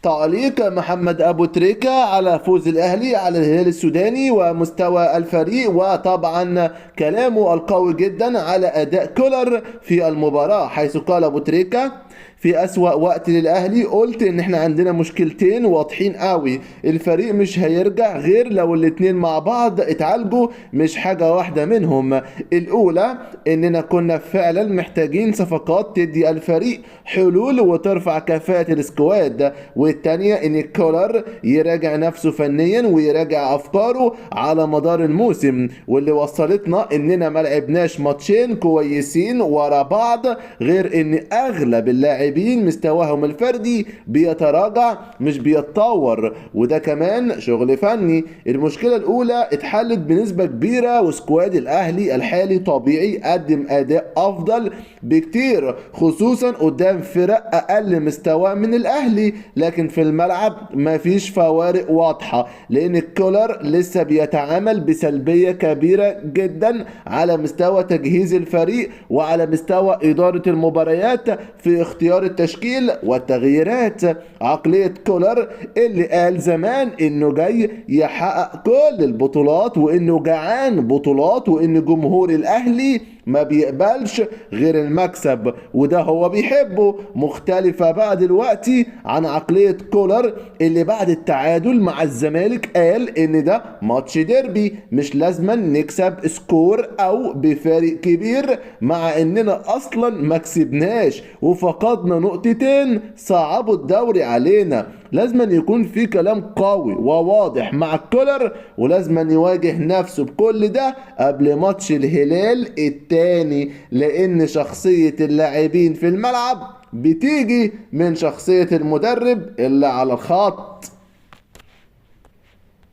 تعليق محمد أبو تريكة على فوز الأهلي على الهلال السوداني ومستوى الفريق، وطبعا كلامه القوي جدا على أداء كولر في المباراة، حيث قال أبو تريكة: في أسوأ وقت للأهلي قلت إن إحنا عندنا مشكلتين واضحين قوي، الفريق مش هيرجع غير لو الاتنين مع بعض اتعالجوا، مش حاجة واحدة منهم. الأولى إننا كنا فعلا محتاجين صفقات تدي الفريق حلول وترفع كفاءة السكواد، والتانية إن كولر يراجع نفسه فنيا ويراجع أفكاره على مدار الموسم، واللي وصلتنا إننا ما لعبناش ماتشين كويسين ورا بعض، غير إن أغلب اللاعبين مستواهم الفردي بيتراجع مش بيتطور، وده كمان شغل فني. المشكلة الأولى اتحلت بنسبة كبيرة، وسكواد الأهلي الحالي طبيعي قدم أداء أفضل بكتير، خصوصا قدام فرق أقل مستوى من الأهلي، لكن في الملعب مفيش فوارق واضحة، لأن كولر لسه بيتعامل بسلبية كبيرة جدا على مستوى تجهيز الفريق وعلى مستوى إدارة المباريات في اختيار التشكيل والتغييرات. عقلية كولر اللي قال زمان إنه جاي يحقق كل البطولات وإنه جعان بطولات وإن جمهور الأهلي ما بيقبلش غير المكسب، وده هو بيحبه، مختلفة بقى دلوقتي عن عقلية كولر اللي بعد التعادل مع الزمالك قال ان ده ماتش ديربي، مش لازما نكسب سكور او بفارق كبير، مع اننا اصلا ما كسبناش وفقدنا نقطتين صعبوا الدوري علينا. لازما يكون في كلام قوي وواضح مع كولر، ولازما يواجه نفسه بكل ده قبل ماتش الهلال التاني، لان شخصية اللاعبين في الملعب بتيجي من شخصية المدرب اللي على الخط.